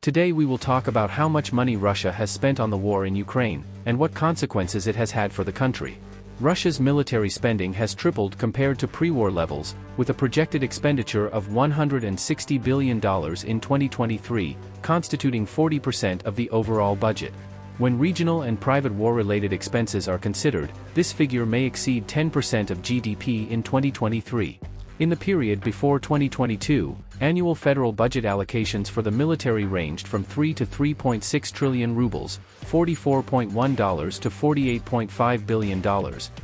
Today we will talk about how much money Russia has spent on the war in Ukraine, and what consequences it has had for the country. Russia's military spending has tripled compared to pre-war levels, with a projected expenditure of $160 billion in 2023, constituting 40% of the overall budget. When regional and private war-related expenses are considered, this figure may exceed 10% of GDP in 2023. In the period before 2022, annual federal budget allocations for the military ranged from 3 to 3.6 trillion rubles, $44.1 to $48.5 billion,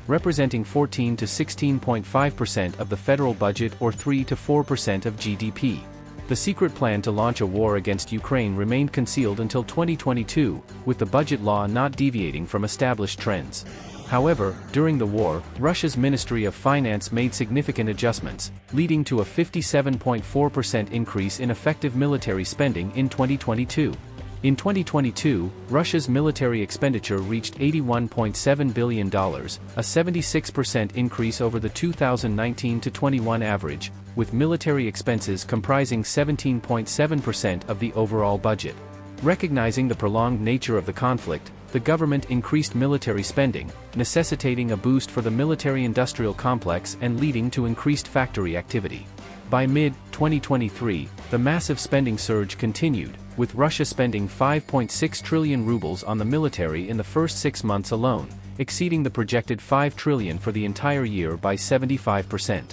representing 14 to 16.5% of the federal budget or 3 to 4% of GDP. The secret plan to launch a war against Ukraine remained concealed until 2022, with the budget law not deviating from established trends. However, during the war, Russia's Ministry of Finance made significant adjustments, leading to a 57.4% increase in effective military spending in 2022. In 2022, Russia's military expenditure reached $81.7 billion, a 76% increase over the 2019-21 average, with military expenses comprising 17.7% of the overall budget. Recognizing the prolonged nature of the conflict, the government increased military spending, necessitating a boost for the military-industrial complex and leading to increased factory activity. By mid-2023, the massive spending surge continued, with Russia spending 5.6 trillion rubles on the military in the first 6 months alone, exceeding the projected 5 trillion for the entire year by 75%.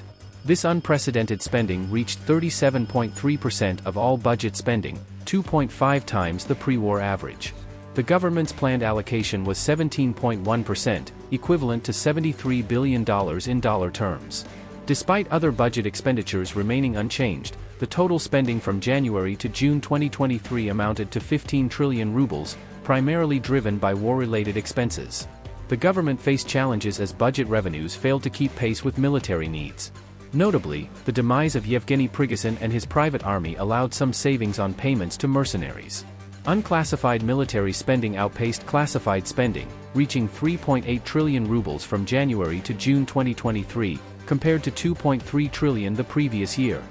This unprecedented spending reached 37.3% of all budget spending, 2.5 times the pre-war average. The government's planned allocation was 17.1%, equivalent to $73 billion in dollar terms. Despite other budget expenditures remaining unchanged, the total spending from January to June 2023 amounted to 15 trillion rubles, primarily driven by war-related expenses. The government faced challenges as budget revenues failed to keep pace with military needs. Notably, the demise of Yevgeny Prigozhin and his private army allowed some savings on payments to mercenaries. Unclassified military spending outpaced classified spending, reaching 3.8 trillion rubles from January to June 2023, compared to 2.3 trillion the previous year.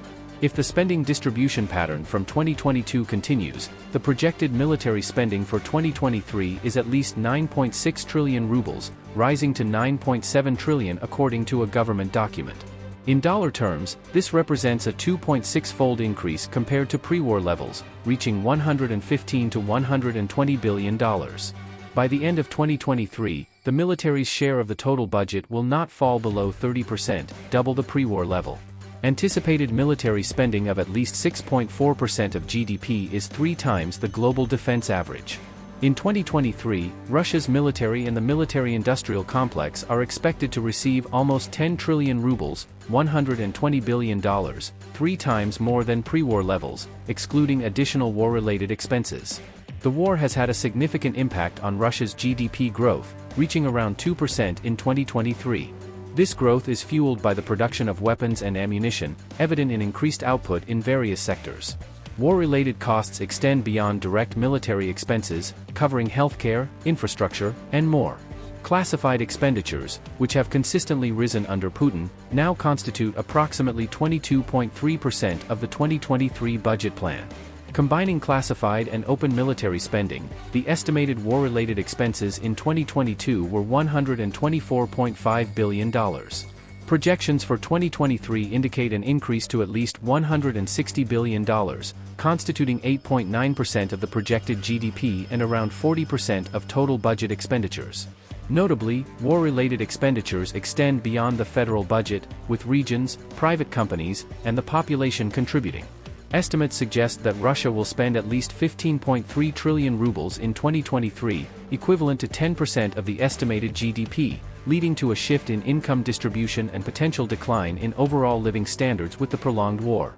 If the spending distribution pattern from 2022 continues, the projected military spending for 2023 is at least 9.6 trillion rubles, rising to 9.7 trillion according to a government document. In dollar terms, this represents a 2.6-fold increase compared to pre-war levels, reaching $115 to $120 billion. By the end of 2023, the military's share of the total budget will not fall below 30%, double the pre-war level. Anticipated military spending of at least 6.4% of GDP is 3 times the global defense average. In 2023, Russia's military and the military-industrial complex are expected to receive almost 10 trillion rubles, $120 billion, 3 times more than pre-war levels, excluding additional war-related expenses. The war has had a significant impact on Russia's GDP growth, reaching around 2% in 2023. This growth is fueled by the production of weapons and ammunition, evident in increased output in various sectors. War-related costs extend beyond direct military expenses, covering healthcare, infrastructure, and more. Classified expenditures, which have consistently risen under Putin, now constitute approximately 22.3% of the 2023 budget plan. Combining classified and open military spending, the estimated war-related expenses in 2022 were $124.5 billion. Projections for 2023 indicate an increase to at least $160 billion, constituting 8.9% of the projected GDP and around 40% of total budget expenditures. Notably, war-related expenditures extend beyond the federal budget, with regions, private companies, and the population contributing. Estimates suggest that Russia will spend at least 15.3 trillion rubles in 2023, equivalent to 10% of the estimated GDP, leading to a shift in income distribution and potential decline in overall living standards with the prolonged war.